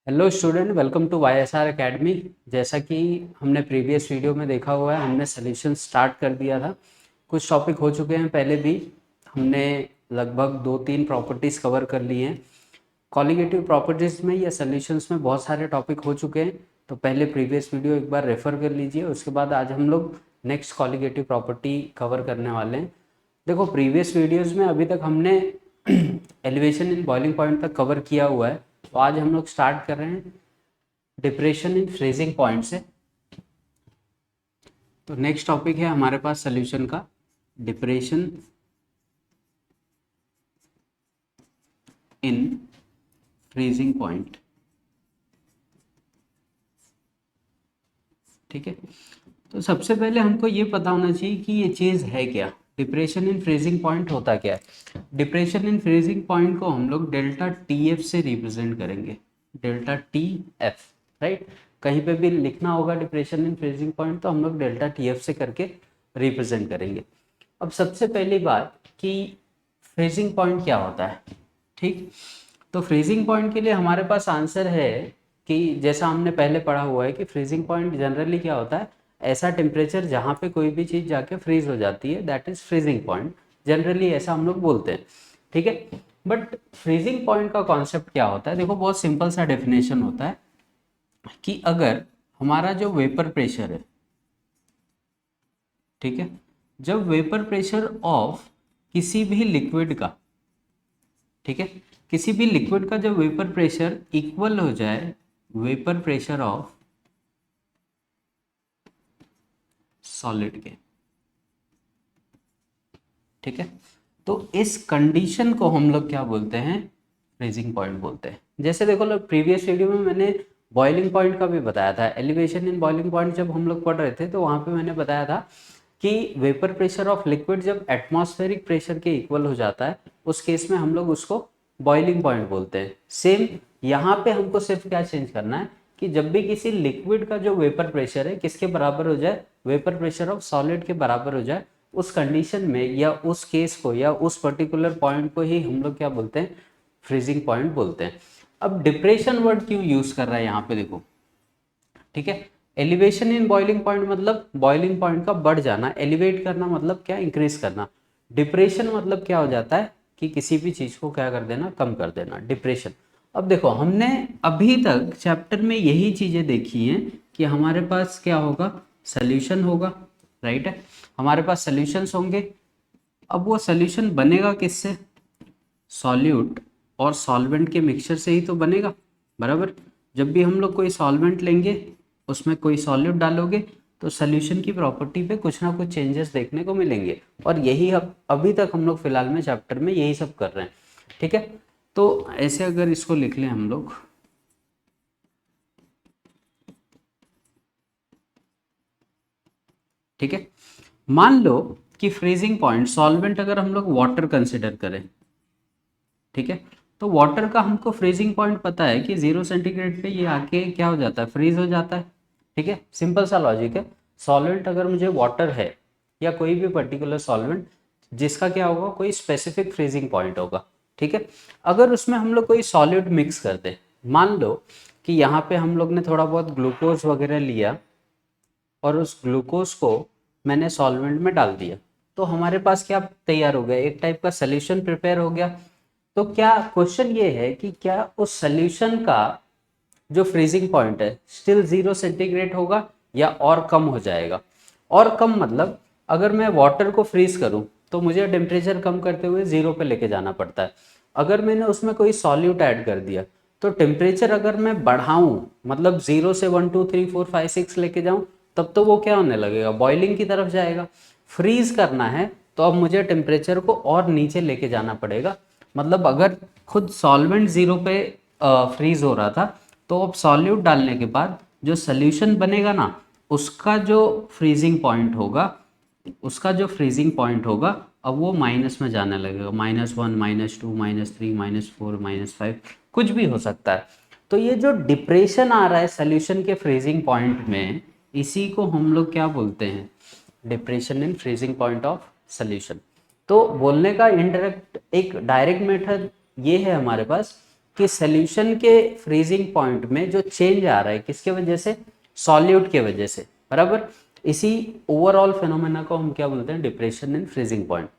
Hello student, welcome to YSR academy. जैसा कि हमने प्रीवियस वीडियो में देखा हुआ है, हमने सॉल्यूशन स्टार्ट कर दिया था। कुछ टॉपिक हो चुके हैं पहले भी। हमने लगभग 2-3 प्रॉपर्टीज़ कवर कर ली हैं। कॉलिगेटिव प्रॉपर्टीज़ में या सॉल्यूशंस में बहुत सारे टॉपिक हो चुके हैं, तो पहले प्रीवियस वीडियो एक बार रेफ़र कर लीजिए। उसके बाद आज हम लोग नेक्स्ट कॉलिगेटिव प्रॉपर्टी कवर करने वाले हैं। देखो, प्रीवियस वीडियोज़ में अभी तक हमने एलिवेशन इन बॉइलिंग पॉइंट तक कवर किया हुआ है। तो आज हम लोग स्टार्ट कर रहे हैं डिप्रेशन इन फ्रीजिंग पॉइंट से। तो नेक्स्ट टॉपिक है हमारे पास सॉल्यूशन का, डिप्रेशन इन फ्रीजिंग पॉइंट। ठीक है, तो सबसे पहले हमको ये पता होना चाहिए कि ये चीज़ है क्या। डिप्रेशन इन फ्रीजिंग पॉइंट होता क्या है। डिप्रेशन इन फ्रीजिंग पॉइंट को हम लोग डेल्टा टी एफ से रिप्रेजेंट करेंगे। Delta T F, right. कहीं पे भी लिखना होगा डिप्रेशन इन फ्रीजिंग पॉइंट तो हम लोग डेल्टा टी एफ से करके रिप्रेजेंट करेंगे। अब सबसे पहली बात कि फ्रीजिंग पॉइंट क्या होता है। ठीक, तो फ्रीजिंग पॉइंट के लिए हमारे पास आंसर है कि जैसा हमने पहले पढ़ा हुआ है कि फ्रीजिंग पॉइंट जनरली क्या होता है, ऐसा टेम्परेचर जहाँ पे कोई भी चीज़ जाके फ्रीज हो जाती है, that is freezing point. Generally ऐसा हम लोग बोलते हैं, ठीक है। बट फ्रीजिंग पॉइंट का कॉन्सेप्ट क्या होता है, देखो बहुत सिंपल सा डेफिनेशन होता है कि अगर हमारा जो वेपर प्रेशर है, ठीक है, जब वेपर प्रेशर ऑफ किसी भी लिक्विड का, ठीक है, किसी भी लिक्विड का जब वेपर प्रेशर इक्वल हो जाए वेपर प्रेशर ऑफ सॉलिड के, ठीक है, तो इस कंडीशन को हम लोग क्या बोलते हैं, फ्रीजिंग पॉइंट बोलते हैं। जैसे देखो लोग, प्रीवियस वीडियो में मैंने बॉइलिंग पॉइंट का भी बताया था। एलिवेशन इन बॉइलिंग पॉइंट जब हम लोग पढ़ रहे थे तो वहाँ पे मैंने बताया था कि वेपर प्रेशर ऑफ लिक्विड जब एटमॉस्फेरिक प्रेशर के इक्वल हो जाता है, उस केस में हम लोग उसको बॉइलिंग पॉइंट बोलते हैं। सेम यहाँ पे हमको सिर्फ क्या चेंज करना है कि जब भी किसी लिक्विड का जो वेपर प्रेशर है किसके बराबर हो जाए, वेपर प्रेशर ऑफ सॉलिड के बराबर हो जाए, उस कंडीशन में या उस केस को या उस पर्टिकुलर पॉइंट को ही हम लोग क्या बोलते हैं, फ्रीजिंग पॉइंट बोलते हैं। अब डिप्रेशन वर्ड क्यों यूज कर रहा है यहाँ पे, देखो, ठीक है। एलिवेशन इन बॉइलिंग पॉइंट मतलब बॉइलिंग पॉइंट का बढ़ जाना, एलिवेट करना मतलब क्या, इंक्रीज करना। डिप्रेशन मतलब क्या हो जाता है कि किसी भी चीज को क्या कर देना, कम कर देना, डिप्रेशन। अब देखो, हमने अभी तक चैप्टर में यही चीजें देखी हैं कि हमारे पास क्या होगा, सोल्यूशन होगा, राइट है, हमारे पास सोल्यूशंस होंगे। अब वो सोल्यूशन बनेगा किससे, सॉल्यूट और सॉल्वेंट के मिक्सचर से ही तो बनेगा, बराबर। जब भी हम लोग कोई सॉल्वेंट लेंगे, उसमें कोई सॉल्यूट डालोगे, तो सोल्यूशन की प्रॉपर्टी पे कुछ ना कुछ चेंजेस देखने को मिलेंगे। और यही अब अभी तक हम लोग फिलहाल में चैप्टर में यही सब कर रहे हैं, ठीक है। तो ऐसे अगर इसको लिख लें हम लोग, ठीक है, मान लो कि फ्रीजिंग पॉइंट सॉल्वेंट अगर हम लोग वाटर कंसिडर करें, ठीक है, तो वाटर का हमको फ्रीजिंग पॉइंट पता है कि 0 सेंटीग्रेड पे ये आके क्या हो जाता है, फ्रीज हो जाता है, ठीक है। सिंपल सा लॉजिक है। सॉल्वेंट अगर मुझे वाटर है या कोई भी पर्टिकुलर सॉल्वेंट जिसका क्या होगा, कोई स्पेसिफिक फ्रीजिंग पॉइंट होगा, ठीक है। अगर उसमें हम लोग कोई सॉलिड मिक्स कर दे, मान लो कि यहाँ पे हम लोग ने थोड़ा बहुत ग्लूकोज वगैरह लिया और उस ग्लूकोज को मैंने सॉल्वेंट में डाल दिया, तो हमारे पास क्या तैयार हो गया, एक टाइप का सोल्यूशन प्रिपेयर हो गया। तो क्या क्वेश्चन ये है कि क्या उस सोल्यूशन का जो फ्रीजिंग पॉइंट है स्टिल 0 सेंटीग्रेड होगा या और कम हो जाएगा। और कम मतलब अगर मैं वाटर को फ्रीज करूं तो मुझे टेम्परेचर कम करते हुए 0 पे लेके जाना पड़ता है। अगर मैंने उसमें कोई सॉल्यूट ऐड कर दिया तो टेम्परेचर अगर मैं बढ़ाऊं, मतलब 0 से 1 2 3 4 5 6 लेके जाऊं, तब तो वो क्या होने लगेगा, बॉइलिंग की तरफ जाएगा। फ्रीज करना है तो अब मुझे टेम्परेचर को और नीचे लेके जाना पड़ेगा। मतलब अगर खुद सॉल्वेंट 0 पे फ्रीज हो रहा था, तो अब सॉल्यूट डालने के बाद जो सोल्यूशन बनेगा ना, उसका जो फ्रीजिंग पॉइंट होगा, उसका जो फ्रीजिंग पॉइंट होगा, अब वो माइनस में जाने लगेगा, -1 -2 -3 -4 -5, कुछ भी हो सकता है। तो ये जो डिप्रेशन आ रहा है सोल्यूशन के फ्रीजिंग पॉइंट में, इसी को हम लोग क्या बोलते हैं, depression in freezing point of solution. तो बोलने का इनडायरेक्ट एक डायरेक्ट मेथड ये है हमारे पास कि सॉल्यूशन के फ्रीजिंग पॉइंट में जो चेंज आ रहा है किसके वजह से, सॉल्यूट के वजह से, बराबर। इसी ओवरऑल फेनोमेना को हम क्या बोलते हैं, डिप्रेशन इन फ्रीजिंग पॉइंट।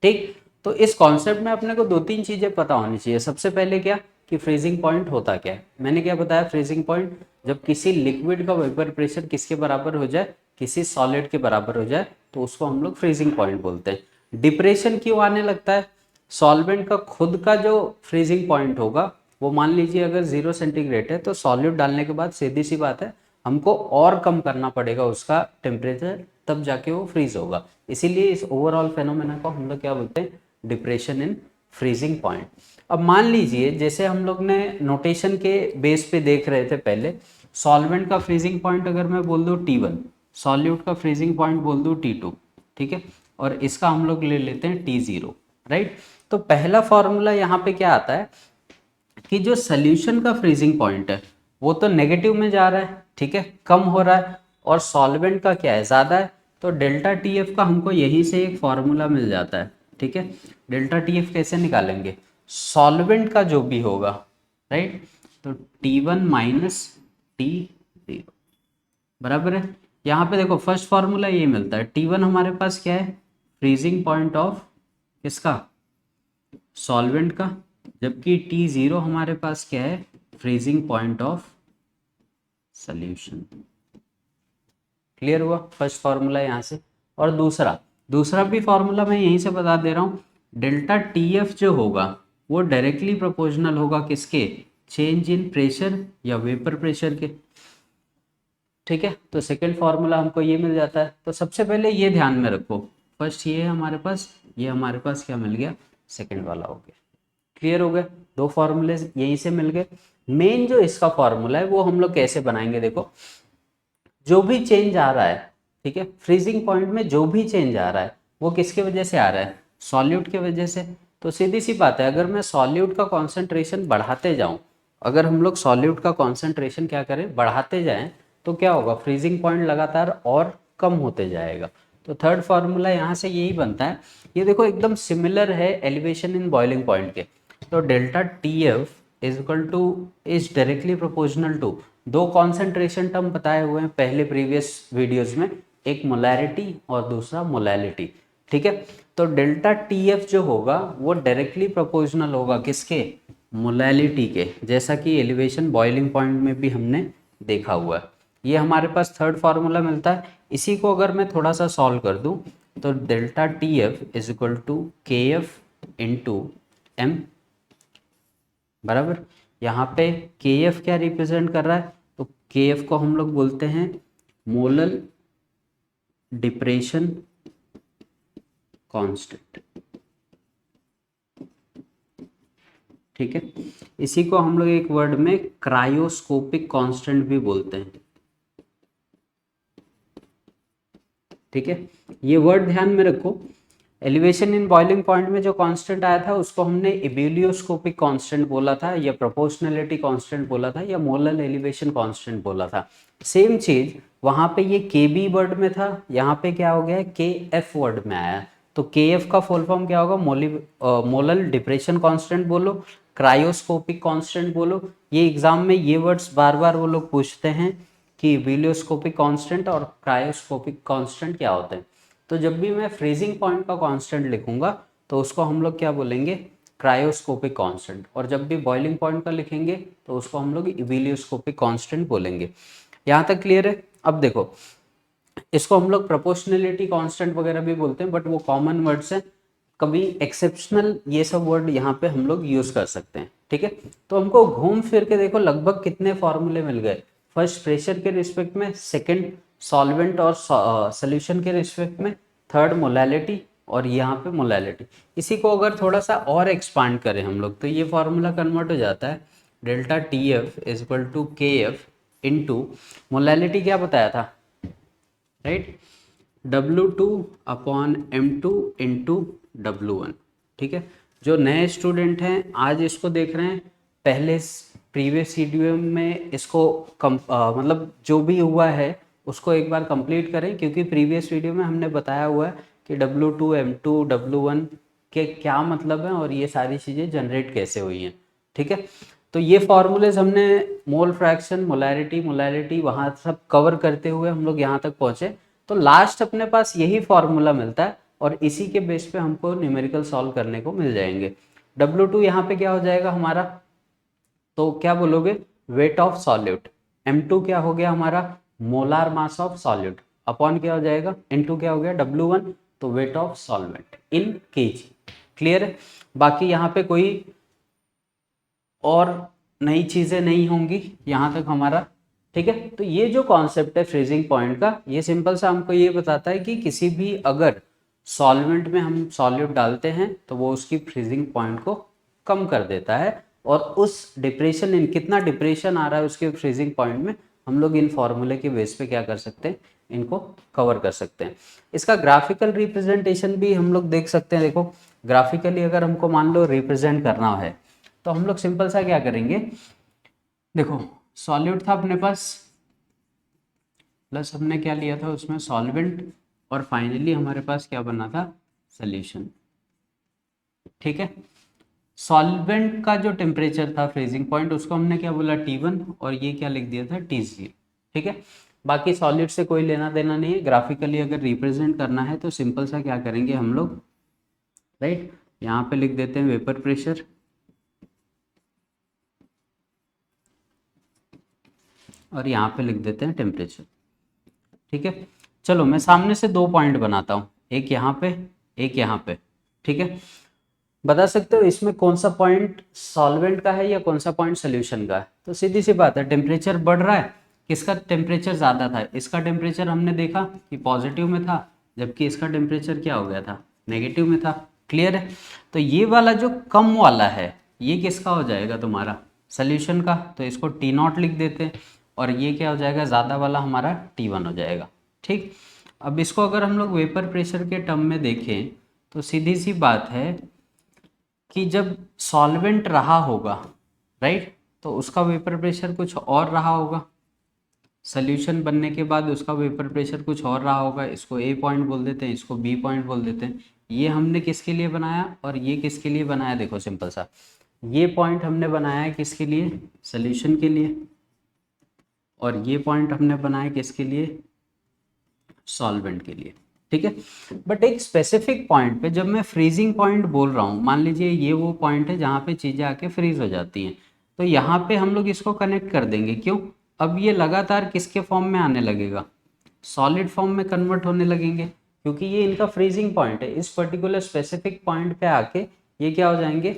ठीक, तो इस कॉन्सेप्ट में अपने को दो तीन चीजें पता होनी चाहिए। सबसे पहले क्या कि फ्रीजिंग पॉइंट होता क्या है। मैंने क्या बताया, फ्रीजिंग पॉइंट जब किसी लिक्विड का वेपर प्रेशर किसके बराबर हो जाए, किसी सॉलिड के बराबर हो जाए, तो उसको हम लोग फ्रीजिंग पॉइंट बोलते हैं। डिप्रेशन क्यों आने लगता है, सॉल्वेंट का खुद का जो फ्रीजिंग पॉइंट होगा वो मान लीजिए अगर 0 सेंटीग्रेड है, तो सॉल्यूट डालने के बाद सीधी सी बात है हमको और कम करना पड़ेगा उसका टेम्परेचर, तब जाके वो फ्रीज होगा। इसीलिए इस ओवरऑल फेनोमेना को हम लोग क्या बोलते हैं, डिप्रेशन इन फ्रीजिंग पॉइंट। अब मान लीजिए जैसे हम लोग ने नोटेशन के बेस पे देख रहे थे पहले, सॉल्वेंट का फ्रीजिंग पॉइंट अगर मैं बोल दूँ T1, सॉल्यूट का फ्रीजिंग पॉइंट बोल दूँ T2, ठीक है, और इसका हम लोग ले लेते हैं T0, राइट। तो पहला फॉर्मूला यहाँ पे क्या आता है कि जो सोल्यूशन का फ्रीजिंग पॉइंट है वो तो नेगेटिव में जा रहा है, ठीक है, कम हो रहा है, और सॉल्वेंट का क्या है, ज़्यादा है। तो डेल्टा टी एफ का हमको यहीं से एक फॉर्मूला मिल जाता है, ठीक है। डेल्टा टी एफ कैसे निकालेंगे, सॉल्वेंट का जो भी होगा, राइट, तो T1 माइनस T0 बराबर है। यहाँ पे देखो फर्स्ट फॉर्मूला ये मिलता है, T1 हमारे पास क्या है, फ्रीजिंग पॉइंट ऑफ किसका, सॉल्वेंट का, जबकि T0 हमारे पास क्या है, freezing point of solution. Clear हुआ फर्स्ट फार्मूला यहाँ से। और दूसरा दूसरा भी फार्मूला मैं यहीं से बता दे रहा हूँ, डेल्टा टी एफ जो होगा वो डायरेक्टली प्रोपोर्शनल होगा किसके, चेंज इन प्रेशर या वेपर प्रेशर के, ठीक है। तो सेकंड फार्मूला हमको ये मिल जाता है। तो सबसे पहले ये ध्यान में रखो, फर्स्ट ये है हमारे पास, ये हमारे पास क्या मिल गया, सेकंड वाला हो गया। क्लियर हो गए, दो फार्मूले यहीं से मिल गए। मेन जो इसका फार्मूला है वो हम लोग कैसे बनाएंगे, देखो जो भी चेंज आ रहा है, ठीक है, फ्रीजिंग पॉइंट में जो भी चेंज आ रहा है वो किसके वजह से आ रहा है, सॉल्यूट के वजह से। तो सीधी सी बात है, अगर मैं सॉल्यूट का कॉन्सेंट्रेशन बढ़ाते जाऊं, अगर हम लोग सॉल्यूट का कॉन्सेंट्रेशन क्या करें, बढ़ाते जाएं, तो क्या होगा, फ्रीजिंग पॉइंट लगातार और कम होते जाएगा। तो थर्ड फार्मूला यहाँ से यही बनता है। ये देखो एकदम सिमिलर है एलिवेशन इन बॉइलिंग पॉइंट के। तो delta T F is equal to is directly proportional to, दो कॉन्सेंट्रेशन टर्म बताए हुए हैं पहले प्रीवियस वीडियोस में, एक मोलैरिटी और दूसरा मोलैलिटी, ठीक है। तो डेल्टा टी एफ जो होगा वो डायरेक्टली प्रोपोर्शनल होगा किसके, मोलैलिटी के, जैसा कि एलिवेशन बॉइलिंग पॉइंट में भी हमने देखा हुआ है। ये हमारे पास थर्ड फार्मूला मिलता है। इसी को अगर मैं थोड़ा सा सॉल्व कर दूं, तो delta T F is equal to K F into M, बराबर। यहाँ पे के एफ क्या रिप्रेजेंट कर रहा है, तो के एफ को हम लोग बोलते हैं मोलल डिप्रेशन कांस्टेंट, ठीक है। इसी को हम लोग एक वर्ड में क्रायोस्कोपिक कांस्टेंट भी बोलते हैं, ठीक है। ये वर्ड ध्यान में रखो। एलिवेशन इन बॉइलिंग पॉइंट में जो कांस्टेंट आया था उसको हमने इबेलियोस्कोपिक कांस्टेंट बोला था, या प्रोपोर्शनलिटी कांस्टेंट बोला था, या मोलल एलिवेशन कांस्टेंट बोला था। सेम चीज वहां पे ये के बी वर्ड में था, यहाँ पे क्या हो गया, के एफ वर्ड में आया। तो के एफ का फुल फॉर्म क्या होगा, मोलल डिप्रेशन कांस्टेंट बोलो, क्रायोस्कोपिक कांस्टेंट बोलो। ये एग्जाम में ये वर्ड्स बार बार वो लोग पूछते हैं कि इबेलियोस्कोपिक कांस्टेंट और क्रायोस्कोपिक कांस्टेंट क्या होते हैं। तो जब भी मैं फ्रीजिंग पॉइंट का कांस्टेंट लिखूंगा तो उसको हम लोग क्या बोलेंगे, क्रायोस्कोपिक कांस्टेंट, और जब भी बॉइलिंग पॉइंट का लिखेंगे तो उसको हम लोग इबेलियोस्कोपिक कांस्टेंट बोलेंगे। यहाँ तक क्लियर है। अब देखो इसको हम लोग प्रोपोर्शनलिटी कांस्टेंट वगैरह भी बोलते हैं, बट वो कॉमन वर्ड्स हैं, कभी एक्सेप्शनल ये सब वर्ड यहाँ पे हम लोग यूज कर सकते हैं, ठीक है। तो हमको घूम फिर के देखो लगभग कितने फॉर्मूले मिल गए, फर्स्ट प्रेशर के रिस्पेक्ट में, सेकंड सॉल्वेंट और सोल्यूशन के रिस्पेक्ट में, थर्ड मोलैलिटी, और यहाँ पे मोलैलिटी। इसी को अगर थोड़ा सा और एक्सपांड करें हम लोग तो ये फॉर्मूला कन्वर्ट हो जाता है, delta T F is equal to K F into molality क्या बताया था, right, W2 upon M2 into W1, ठीक है। जो नए स्टूडेंट हैं आज इसको देख रहे हैं, पहले प्रीवियस वीडियो में इसको मतलब जो भी हुआ है उसको एक बार कंप्लीट करें, क्योंकि प्रीवियस वीडियो में हमने बताया हुआ है कि W2 M2 W1 के क्या मतलब है और ये सारी चीज़ें जनरेट कैसे हुई हैं, ठीक है। तो ये फॉर्मूलेज हमने मोल फ्रैक्शन, मोलैरिटी, मोलैलिटी वहाँ सब कवर करते हुए हम लोग यहाँ तक पहुँचे। तो लास्ट अपने पास यही फॉर्मूला मिलता है और इसी के बेस पे हमको न्यूमेरिकल सॉल्व करने को मिल जाएंगे। W2 यहाँ पे क्या हो जाएगा हमारा, तो क्या बोलोगे, वेट ऑफ सॉल्यूट। M2 क्या हो गया हमारा, molar mass of solute, upon क्या हो जाएगा, N2 क्या हो गया, W1, तो weight of solvent in KG. Clear है। बाकी यहाँ पे कोई और नई चीजें नहीं होंगी यहाँ तक हमारा, ठीक है। तो ये जो कॉन्सेप्ट है फ्रीजिंग पॉइंट का, ये सिंपल सा हमको ये बताता है कि किसी भी अगर सॉल्वेंट में हम सॉल्यूट डालते हैं तो वो उसकी फ्रीजिंग पॉइंट को कम कर देता है, और उस डिप्रेशन, इन कितना डिप्रेशन आ रहा है उसके फ्रीजिंग पॉइंट में, हम लोग इन फॉर्मूले के बेस पे क्या कर सकते हैं, इनको कवर कर सकते हैं। इसका ग्राफिकल रिप्रेजेंटेशन भी हम लोग देख सकते हैं। देखो ग्राफिकली अगर हमको मान लो रिप्रेजेंट करना है तो हम लोग सिंपल सा क्या करेंगे, देखो सॉल्यूट था अपने पास, प्लस हमने क्या लिया था उसमें सॉल्वेंट, और फाइनली हमारे पास क्या बना था, सोल्यूशन। ठीक है। सॉल्वेंट का जो टेम्परेचर था फ्रीजिंग पॉइंट, उसको हमने क्या बोला T1, और ये क्या लिख दिया था T0। ठीक है। बाकी सॉलिड से कोई लेना देना नहीं है। ग्राफिकली अगर रिप्रेजेंट करना है तो सिंपल सा क्या करेंगे हम लोग, राइट, यहाँ पे लिख देते हैं वेपर प्रेशर, और यहाँ पे लिख देते हैं टेम्परेचर। ठीक है। चलो मैं सामने से दो पॉइंट बनाता हूँ, एक यहाँ पे, एक यहाँ पे। ठीक है। बता सकते हो इसमें कौन सा पॉइंट सॉल्वेंट का है या कौन सा पॉइंट सोल्यूशन का है? तो सीधी सी बात है, टेम्परेचर बढ़ रहा है, किसका टेम्परेचर ज़्यादा था, इसका टेम्परेचर हमने देखा कि पॉजिटिव में था, जबकि इसका टेम्परेचर क्या हो गया था, नेगेटिव में था। क्लियर है। तो ये वाला जो कम वाला है ये किसका हो जाएगा, तुम्हारा सोल्यूशन का, तो इसको T0 लिख देते हैं, और ये क्या हो जाएगा, ज़्यादा वाला हमारा T1 हो जाएगा। ठीक। अब इसको अगर हम लोग वेपर प्रेशर के टर्म में देखें तो सीधी सी बात है कि जब सॉल्वेंट रहा होगा, राइट, तो उसका वेपर प्रेशर कुछ और रहा होगा, सोल्यूशन बनने के बाद उसका वेपर प्रेशर कुछ और रहा होगा। इसको ए पॉइंट बोल देते हैं, इसको बी पॉइंट बोल देते हैं। ये हमने किसके लिए बनाया और ये किसके लिए बनाया, देखो सिंपल सा, ये पॉइंट हमने बनाया है किसके लिए, सोल्यूशन के लिए, और ये पॉइंट हमने बनाया किसके लिए, सॉल्वेंट के लिए। ठीक है। बट एक स्पेसिफिक पॉइंट पे जब मैं फ्रीजिंग पॉइंट बोल रहा हूँ, मान लीजिए ये वो पॉइंट है जहाँ पे चीज़ें आके फ्रीज हो जाती हैं, तो यहाँ पे हम लोग इसको कनेक्ट कर देंगे। क्यों, अब ये लगातार किसके फॉर्म में आने लगेगा, सॉलिड फॉर्म में कन्वर्ट होने लगेंगे, क्योंकि ये इनका फ्रीजिंग पॉइंट है। इस पर्टिकुलर स्पेसिफिक पॉइंट पे आके ये क्या हो जाएंगे,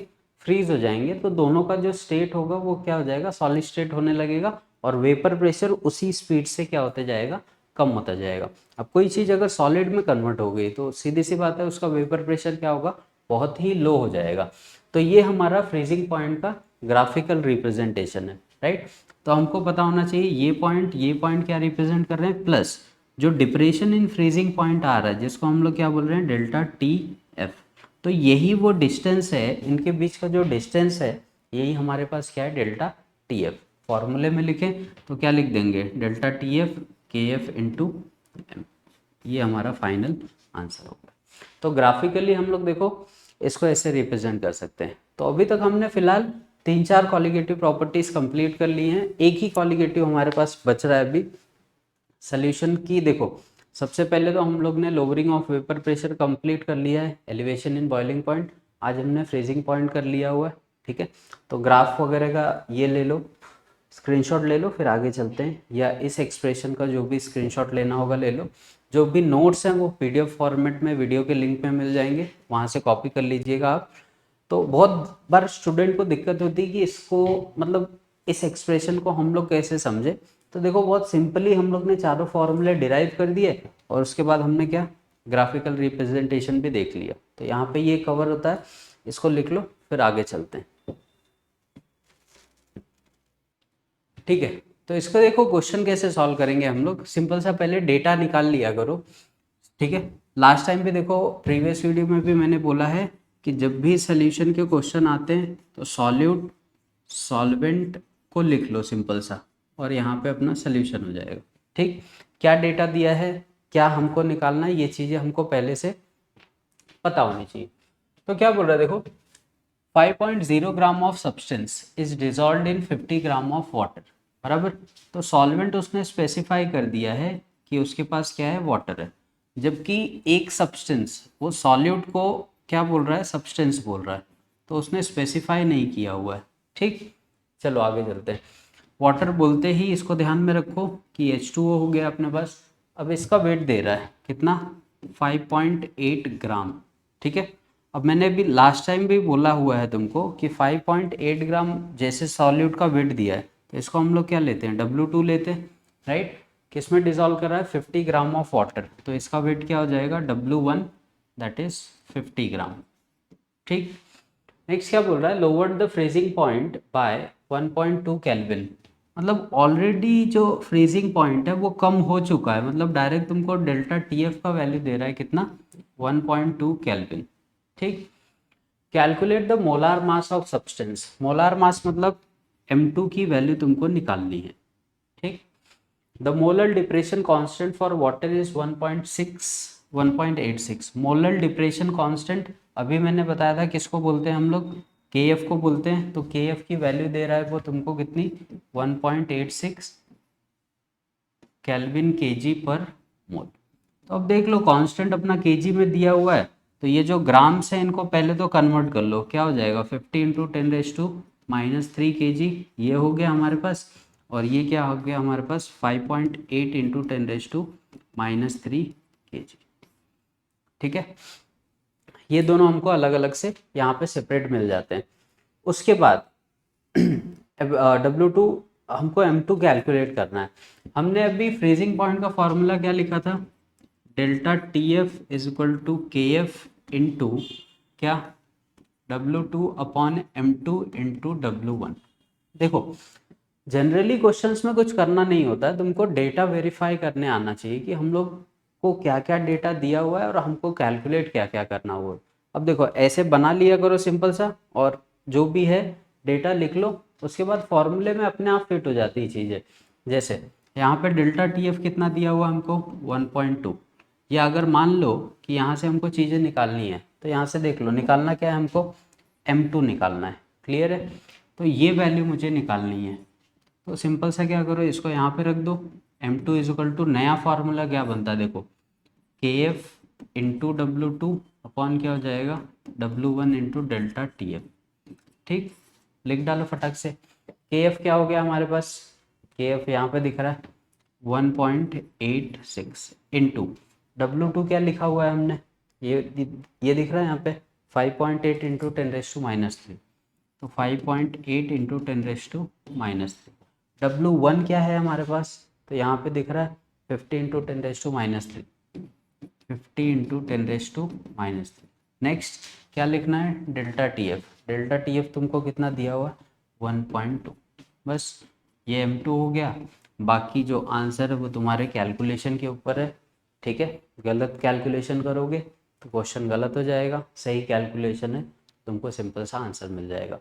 फ्रीज हो जाएंगे। तो दोनों का जो स्टेट होगा वो क्या हो जाएगा, सॉलिड स्टेट होने लगेगा, और वेपर प्रेशर उसी स्पीड से क्या होता जाएगा, कम होता जाएगा। अब कोई चीज़ अगर सॉलिड में कन्वर्ट हो गई तो सीधी सी बात है उसका वेपर प्रेशर क्या होगा, बहुत ही लो हो जाएगा। तो ये हमारा फ्रीजिंग पॉइंट का ग्राफिकल रिप्रेजेंटेशन है, राइट। तो हमको पता होना चाहिए ये पॉइंट क्या रिप्रेजेंट कर रहे हैं, प्लस जो डिप्रेशन इन फ्रीजिंग पॉइंट आ रहा है जिसको हम लोग क्या बोल रहे हैं, डेल्टा TF। तो यही वो डिस्टेंस है, इनके बीच का जो डिस्टेंस है यही हमारे पास क्या है, डेल्टा TF। फॉर्मूले में लिखें तो क्या लिख देंगे, delta TF KF into M। ये हमारा फाइनल आंसर होगा। तो ग्राफिकली हम लोग देखो इसको ऐसे रिप्रेजेंट कर सकते हैं। तो अभी तक हमने फिलहाल 3-4 कॉलिगेटिव प्रॉपर्टीज कंप्लीट कर ली हैं, एक ही कॉलिगेटिव हमारे पास बच रहा है अभी, सोल्यूशन की। देखो सबसे पहले तो हम लोग ने lowering of vapour pressure complete कर लिया है, एलिवेशन इन बॉइलिंग पॉइंट, आज हमने फ्रीजिंग पॉइंट कर लिया हुआ है। ठीक है। तो ग्राफ वगैरह का ये ले लो, स्क्रीनशॉट ले लो, फिर आगे चलते हैं, या इस एक्सप्रेशन का जो भी स्क्रीनशॉट लेना होगा ले लो। जो भी नोट्स हैं वो PDF फॉर्मेट में वीडियो के लिंक में मिल जाएंगे, वहाँ से कॉपी कर लीजिएगा आप। तो बहुत बार स्टूडेंट को दिक्कत होती है कि इसको मतलब इस एक्सप्रेशन को हम लोग कैसे समझे। तो देखो बहुत सिंपली हम लोग ने चारों फॉर्मूले डिराइव कर दिए, और उसके बाद हमने क्या, ग्राफिकल रिप्रेजेंटेशन भी देख लिया। तो यहाँ पे ये कवर होता है, इसको लिख लो, फिर आगे चलते हैं। ठीक है। तो इसको देखो क्वेश्चन कैसे सॉल्व करेंगे हम लोग, सिंपल सा पहले डेटा निकाल लिया करो। ठीक है। लास्ट टाइम भी देखो प्रीवियस वीडियो में भी मैंने बोला है कि जब भी सोल्यूशन के क्वेश्चन आते हैं तो सॉल्यूट सॉल्वेंट को लिख लो सिंपल सा, और यहाँ पे अपना सोल्यूशन हो जाएगा। ठीक। क्या डेटा दिया है, क्या हमको निकालना है, ये चीज़ें हमको पहले से पता होनी चाहिए। तो क्या बोल रहा है देखो, 5.0 gram of substance is dissolved in 50 gram of water, बराबर। तो सॉल्वेंट उसने स्पेसिफाई कर दिया है कि उसके पास क्या है, वाटर है, जबकि एक सब्सटेंस वो सॉल्यूट को क्या बोल रहा है, सब्सटेंस बोल रहा है, तो उसने स्पेसिफाई नहीं किया हुआ है। ठीक, चलो आगे चलते हैं। वाटर बोलते ही इसको ध्यान में रखो कि H2O हो गया अपने पास। अब इसका वेट दे रहा है कितना, 5.8 ग्राम। ठीक है, अब मैंने भी लास्ट टाइम भी बोला हुआ है तुमको कि 5.8 ग्राम जैसे सॉल्यूट का वेट दिया है, तो इसको हम लोग क्या लेते हैं, W2 लेते हैं, राइट। किस में डिजॉल्व कर रहा है, 50 ग्राम ऑफ वाटर, तो इसका वेट क्या हो जाएगा, W1, दैट इज 50 ग्राम। ठीक, नेक्स्ट क्या बोल रहा है, lower the freezing point by 1.2 kelvin. मतलब ऑलरेडी जो फ्रीजिंग पॉइंट है वो कम हो चुका है, मतलब डायरेक्ट तुमको डेल्टा TF का वैल्यू दे रहा है कितना, 1.2 केल्विन। ठीक, calculate the molar mass of substance. Molar mass मतलब M2 की वैल्यू तुमको निकालनी है। ठीक, the molar depression constant for water is 1.86। Molar depression constant अभी मैंने बताया था किसको बोलते हैं हम लोग, KF को बोलते हैं। तो KF की वैल्यू दे रहा है वो तुमको कितनी, 1.86 केल्विन kg पर मोल। तो अब देख लो कांस्टेंट अपना kg में दिया हुआ है, तो ये जो ग्राम्स है इनको पहले तो कन्वर्ट कर लो, क्या हो जाएगा, 50 इंटू 10⁻³ kg, ये हो गया हमारे पास। और ये क्या हो गया हमारे पास, 5.8 इंटू 10⁻³ kg। ठीक है, ये दोनों हमको अलग अलग से यहाँ पे सेपरेट मिल जाते हैं। उसके बाद W2 हमको M2 कैलकुलेट करना है। हमने अभी फ्रीजिंग पॉइंट का फॉर्मूला क्या लिखा था, delta TF is equal to KF into क्या, W2 upon M2 into W1। देखो जनरली क्वेश्चंस में कुछ करना नहीं होता है, तुमको डेटा वेरीफाई करने आना चाहिए कि हम लोग को क्या क्या डेटा दिया हुआ है और हमको कैलकुलेट क्या क्या करना हुआ है। अब देखो ऐसे बना लिया करो सिंपल सा, और जो भी है डेटा लिख लो, उसके बाद फॉर्मूले में अपने आप फिट हो जाती है चीज़ें। जैसे यहाँ पे डेल्टा TF कितना दिया हुआ हमको, 1.2। या अगर मान लो कि यहाँ से हमको चीज़ें निकालनी है, तो यहाँ से देख लो निकालना क्या है हमको, M2 निकालना है, क्लियर है। तो ये वैल्यू मुझे निकालनी है, तो सिंपल सा क्या करो, इसको यहाँ पे रख दो। M2 इज इक्वल टू, नया फार्मूला क्या बनता है देखो, KF इंटू W2 अपॉन क्या हो जाएगा, W1 इंटू डेल्टा TF। ठीक, लिख डालो फटाक से। KF क्या हो गया हमारे पास, KF यहाँ पे दिख रहा है 1.86 इंटू W2 क्या लिखा हुआ है हमने, ये दिख रहा है यहाँ पे 5.8 इंटू 10⁻³ तो 5.8 इंटू 10⁻³ W1 क्या है हमारे पास, तो यहाँ पे दिख रहा है 50 इंटू 10⁻³, 50 इंटू 10⁻³। नेक्स्ट क्या लिखना है, डेल्टा TF। डेल्टा TF तुमको कितना दिया हुआ, 1.2। बस ये M2 हो गया, बाकी जो आंसर है वो तुम्हारे कैलकुलेशन के ऊपर है। ठीक है, गलत कैलकुलेशन करोगे तो क्वेश्चन गलत हो जाएगा, सही कैलकुलेशन है तुमको सिंपल सा आंसर मिल जाएगा।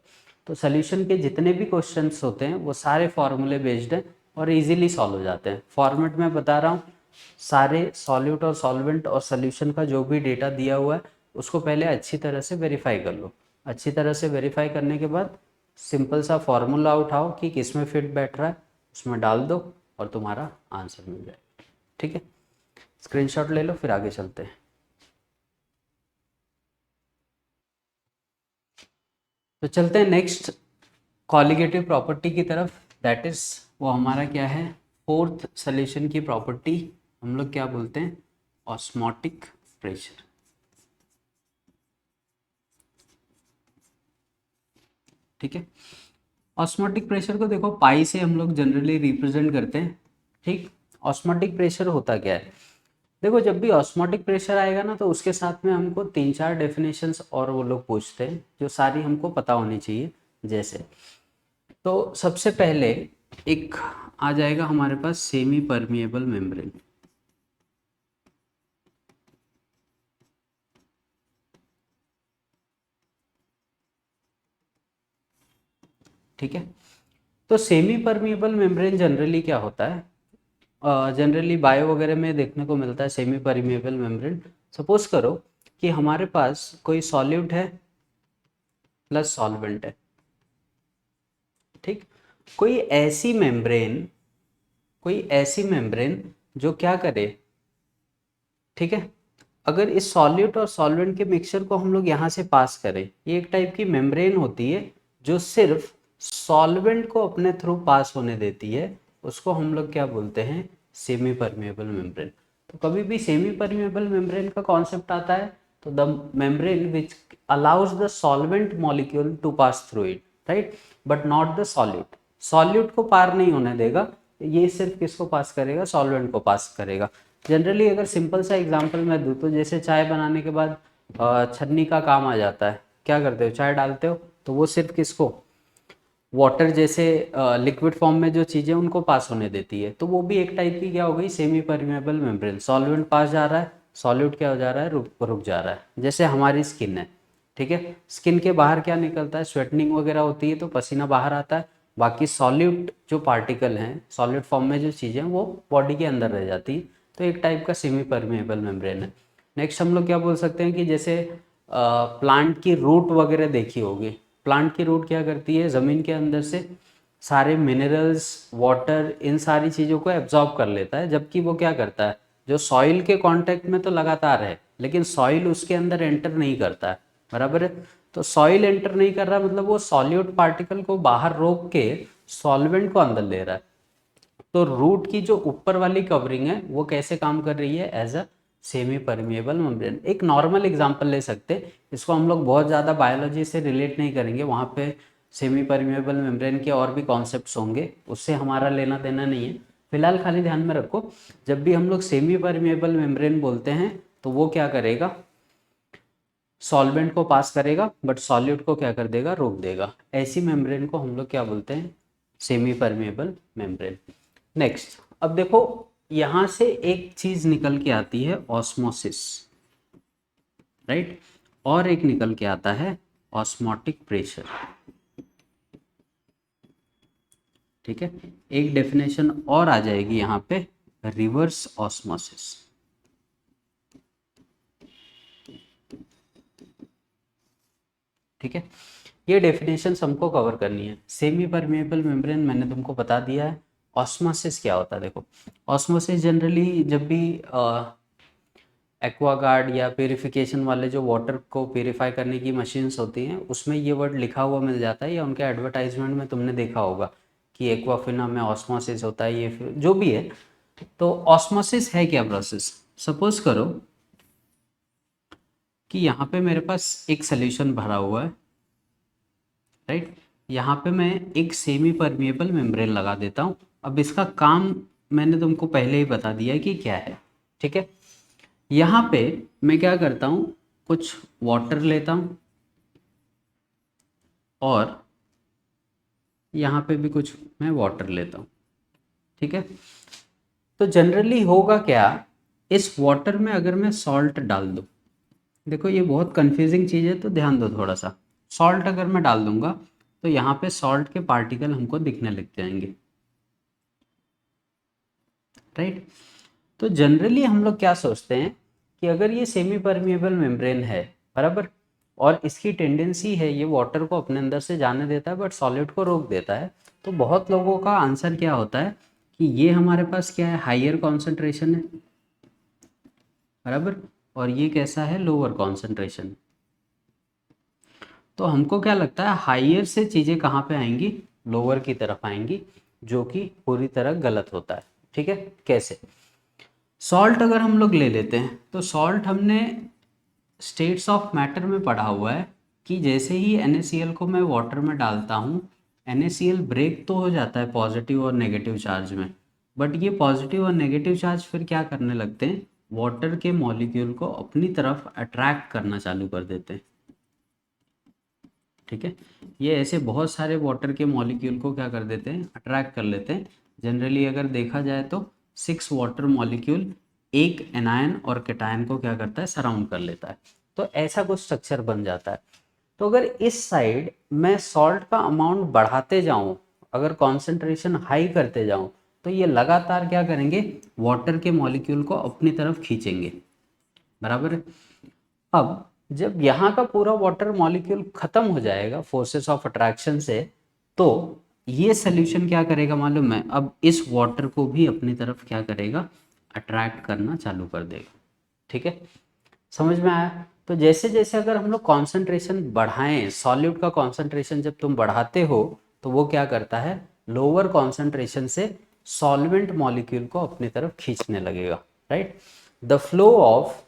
तो सोल्यूशन के जितने भी क्वेश्चंस होते हैं वो सारे फॉर्मूले बेस्ड हैं और इजीली सॉल्व हो जाते हैं। फॉर्मेट में बता रहा हूँ, सारे सॉल्यूट और सॉल्वेंट और सोल्यूशन का जो भी डेटा दिया हुआ है उसको पहले अच्छी तरह से वेरीफाई कर लो। अच्छी तरह से वेरीफाई करने के बाद सिंपल सा फॉर्मूला उठाओ कि किस में फिट बैठ रहा है, उसमें डाल दो और तुम्हारा आंसर मिल जाएगा। ठीक है, स्क्रीनशॉट ले लो, फिर आगे चलते हैं। तो चलते हैं नेक्स्ट कॉलिगेटिव प्रॉपर्टी की तरफ, दैट इज वो हमारा क्या है, फोर्थ सोल्यूशन की प्रॉपर्टी हम लोग क्या बोलते हैं, ऑस्मोटिक प्रेशर। ठीक है, ऑस्मोटिक प्रेशर को देखो पाई से हम लोग जनरली रिप्रेजेंट करते हैं। ठीक, ऑस्मोटिक प्रेशर होता क्या है, देखो जब भी ऑस्मोटिक प्रेशर आएगा ना तो उसके साथ में हमको 3-4 डेफिनेशंस और वो लोग पूछते हैं जो सारी हमको पता होनी चाहिए। जैसे तो सबसे पहले एक आ जाएगा हमारे पास सेमी परमिएबल मेम्ब्रेन। ठीक है, तो सेमी परमिएबल मेम्ब्रेन जनरली क्या होता है, जनरली बायो वगैरह में देखने को मिलता है सेमी परमिएबल मेम्ब्रेन। सपोज करो कि हमारे पास कोई सॉल्यूट है, प्लस सॉल्वेंट है, ठीक। कोई ऐसी मेम्ब्रेन जो क्या करे, ठीक है, अगर इस सॉल्यूट और सॉल्वेंट के मिक्सचर को हम लोग यहाँ से पास करें, ये एक टाइप की मेम्ब्रेन होती है जो सिर्फ सॉल्वेंट को अपने थ्रू पास होने देती है, उसको हम लोग क्या बोलते हैं, सेमी परमेबल मेम्ब्रेन। तो कभी भी सेमी परमेबल मेम्ब्रेन का कॉन्सेप्ट आता है तो the membrane which allows the solvent molecule to pass through it, right, but not the solute. Solute को पार नहीं होने देगा, ये सिर्फ किसको पास करेगा, सॉल्वेंट को पास करेगा। जनरली अगर सिंपल सा एग्जांपल मैं दूँ तो जैसे चाय बनाने के बाद छन्नी का काम आ जाता है, क्या करते हो, चाय डालते हो तो वो सिर्फ किसको, वाटर जैसे लिक्विड फॉर्म में जो चीज़ें उनको पास होने देती है, तो वो भी एक टाइप की क्या हो गई, सेमी परमेबल मेम्ब्रेन। सॉल्वेंट पास जा रहा है, सॉल्यूट क्या हो जा रहा है, रुक जा रहा है। जैसे हमारी स्किन है, ठीक है, स्किन के बाहर क्या निकलता है, स्वेटनिंग वगैरह होती है तो पसीना बाहर आता है, बाकी सॉल्यूट जो पार्टिकल हैं, सॉलिड फॉर्म में जो चीज़ें हैं वो बॉडी के अंदर रह जाती है, तो एक टाइप का सेमी परमेबल मेम्ब्रेन है। नेक्स्ट हम लोग क्या बोल सकते हैं कि जैसे प्लांट की रूट वगैरह देखी होगी, प्लांट की रूट क्या करती है, ज़मीन के अंदर से सारे मिनरल्स, वाटर, इन सारी चीज़ों को एब्जॉर्ब कर लेता है, जबकि वो क्या करता है, जो सॉइल के कांटेक्ट में तो लगातार है लेकिन सॉइल उसके अंदर एंटर नहीं करता है, बराबर है। तो सॉइल एंटर नहीं कर रहा मतलब वो सॉल्यूट पार्टिकल को बाहर रोक के सॉल्वेंट को अंदर ले रहा है। तो रूट की जो ऊपर वाली कवरिंग है वो कैसे काम कर रही है, as a semi permeable membrane. एक नॉर्मल एग्जांपल ले सकते हैं, इसको हम लोग बहुत ज़्यादा बायोलॉजी से रिलेट नहीं करेंगे, वहाँ पे सेमी परमिएबल मेम्ब्रेन के और भी कॉन्सेप्ट्स होंगे, उससे हमारा लेना देना नहीं है। फिलहाल खाली ध्यान में रखो, जब भी हम लोग सेमी परमिएबल मेम्ब्रेन बोलते हैं तो वो क्या करेगा, सॉल्वेंट को पास करेगा बट सॉल्यूट को क्या कर देगा, रोक देगा। ऐसी मेम्ब्रेन को हम लोग क्या बोलते हैं, सेमी परमिएबल मेम्ब्रेन। नेक्स्ट, अब देखो यहां से एक चीज निकल के आती है, ऑस्मोसिस, राइट, और एक निकल के आता है ऑस्मोटिक प्रेशर, ठीक है। एक डेफिनेशन और आ जाएगी यहाँ पे, रिवर्स ऑस्मोसिस, ठीक है। ये डेफिनेशन हमको कवर करनी है। सेमी परमेबल मेम्ब्रेन मैंने तुमको बता दिया है। ऑस्मोसिस क्या होता है, देखो ऑस्मोसिस जनरली जब भी एक्वागार्ड या प्यूरिफिकेशन वाले जो वाटर को प्यूरिफाई करने की मशीन्स होती हैं उसमें ये वर्ड लिखा हुआ मिल जाता है, या उनके एडवर्टाइजमेंट में तुमने देखा होगा कि एक्वाफिना में ऑस्मोसिस होता है, ये जो भी है। तो ऑस्मोसिस है क्या प्रोसेस, सपोज करो कि यहाँ पे मेरे पास एक सोल्यूशन भरा हुआ है, राइट, यहाँ पे मैं एक सेमी परमिएबल मेम्ब्रेन लगा देता हूँ। अब इसका काम मैंने तुमको पहले ही बता दिया है कि क्या है, ठीक है। यहाँ पे मैं क्या करता हूँ, कुछ वाटर लेता हूँ और यहाँ पे भी कुछ मैं वाटर लेता हूँ, ठीक है। तो जनरली होगा क्या, इस वाटर में अगर मैं सॉल्ट डाल दूँ, देखो ये बहुत कंफ्यूजिंग चीज़ है तो ध्यान दो थोड़ा सा। सॉल्ट अगर मैं डाल दूंगा तो यहाँ पे सॉल्ट के पार्टिकल हमको दिखने लग जाएंगे, राइट। तो जनरली हम लोग क्या सोचते हैं कि अगर ये सेमी परमिएबल मेम्ब्रेन है, बराबर, और इसकी टेंडेंसी है ये वाटर को अपने अंदर से जाने देता है बट सॉलिड को रोक देता है, तो बहुत लोगों का आंसर क्या होता है कि ये हमारे पास क्या है, हाइयर कॉन्सेंट्रेशन है, बराबर, और ये कैसा है, लोअर कॉन्सेंट्रेशन। तो हमको क्या लगता है, हाइयर से चीज़ें कहाँ पे आएंगी, लोअर की तरफ आएंगी, जो कि पूरी तरह गलत होता है, ठीक है। कैसे, सॉल्ट अगर हम लोग ले लेते हैं तो सॉल्ट हमने स्टेट्स ऑफ मैटर में पढ़ा हुआ है कि जैसे ही NaCl को मैं वाटर में डालता हूँ, NaCl ब्रेक तो हो जाता है पॉजिटिव और नेगेटिव चार्ज में, बट ये पॉजिटिव और नेगेटिव चार्ज फिर क्या करने लगते हैं, वाटर के मॉलिक्यूल को अपनी तरफ अट्रैक्ट करना चालू कर देते हैं, ठीक है। ये ऐसे बहुत सारे वाटर के मॉलिक्यूल को क्या कर देते हैं, अट्रैक्ट कर लेते हैं। जनरली अगर देखा जाए तो 6 वाटर मॉलिक्यूल एक एनायन और कैटायन को क्या करता है, सराउंड कर लेता है, तो ऐसा कुछ स्ट्रक्चर बन जाता है। तो अगर इस साइड मैं सॉल्ट का अमाउंट बढ़ाते जाऊं, अगर कॉन्सेंट्रेशन हाई करते जाऊं, तो ये लगातार क्या करेंगे, वाटर के मॉलिक्यूल को अपनी तरफ खींचेंगे, बराबर है। अब जब यहाँ का पूरा वाटर मॉलिक्यूल खत्म हो जाएगा फोर्सेस ऑफ अट्रैक्शन से, तो ये सोल्यूशन क्या करेगा मालूम है, अब इस वाटर को भी अपनी तरफ क्या करेगा, अट्रैक्ट करना चालू कर देगा। ठीक है, समझ में आया? तो जैसे जैसे अगर हम लोग कॉन्सेंट्रेशन बढ़ाएं, सॉल्यूट का कॉन्सेंट्रेशन जब तुम बढ़ाते हो तो वो क्या करता है, लोअर कॉन्सेंट्रेशन से सॉल्वेंट मॉलिक्यूल को अपनी तरफ खींचने लगेगा, right. The flow of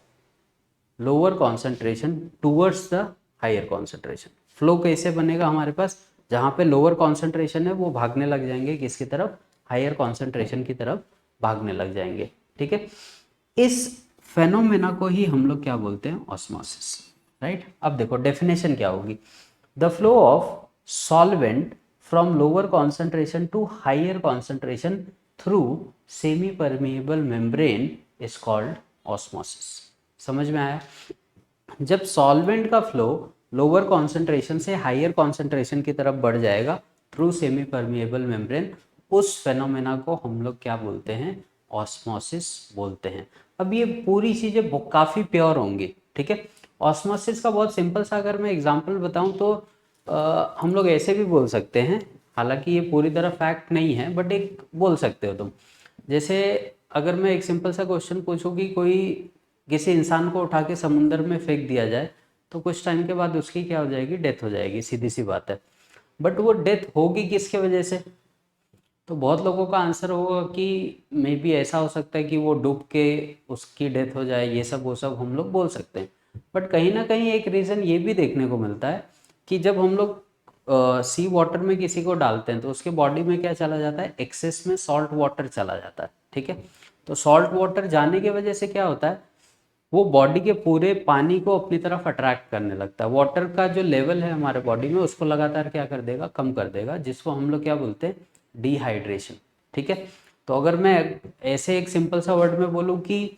lower concentration towards the higher concentration, flow कैसे बनेगा हमारे पास, जहाँ पे लोअर कॉन्सेंट्रेशन है वो भागने लग जाएंगे किसकी तरफ, हायर कॉन्सेंट्रेशन की तरफ भागने लग जाएंगे। ठीक है, इस फेनोमेना को ही हम लोग क्या बोलते हैं, ऑस्मोसिस, राइट। अब देखो डेफिनेशन क्या होगी, the flow of solvent from lower concentration to higher concentration through semi permeable membrane is called osmosis. समझ में आया? जब सॉल्वेंट का फ्लो लोअर कॉन्सेंट्रेशन से हायर कॉन्सेंट्रेशन की तरफ बढ़ जाएगा थ्रू सेमी परमिएबल मेम्ब्रेन, उस फेनोमेना को हम लोग क्या बोलते हैं, ऑस्मोसिस बोलते हैं। अब ये पूरी चीज़ें काफ़ी प्योर होंगी। ठीक है, ऑस्मोसिस का बहुत सिंपल सा अगर मैं एग्जांपल बताऊं तो हम लोग ऐसे भी बोल सकते हैं, हालांकि ये पूरी तरह फैक्ट नहीं है बट एक बोल सकते हो तुम। जैसे अगर मैं एक सिंपल सा क्वेश्चन पूछूं कि कोई किसी इंसान को उठा के समुंदर में फेंक दिया जाए तो कुछ टाइम के बाद उसकी क्या हो जाएगी, डेथ हो जाएगी, सीधी सी बात है। बट वो डेथ होगी किसके वजह से, तो बहुत लोगों का आंसर होगा कि मे बी ऐसा हो सकता है कि वो डूब के उसकी डेथ हो जाए, ये सब वो सब हम लोग बोल सकते हैं। बट कहीं ना कहीं एक रीज़न ये भी देखने को मिलता है कि जब हम लोग सी वाटर में किसी को डालते हैं तो उसके बॉडी में क्या चला जाता है, एक्सेस में सॉल्ट वाटर चला जाता है। ठीक है, तो सॉल्ट वाटर जाने की वजह से क्या होता है, वो बॉडी के पूरे पानी को अपनी तरफ अट्रैक्ट करने लगता है। वाटर का जो लेवल है हमारे बॉडी में उसको लगातार क्या कर देगा, कम कर देगा, जिसको हम लोग क्या बोलते हैं, डिहाइड्रेशन। ठीक है, तो अगर मैं ऐसे एक सिंपल सा वर्ड में बोलूँ कि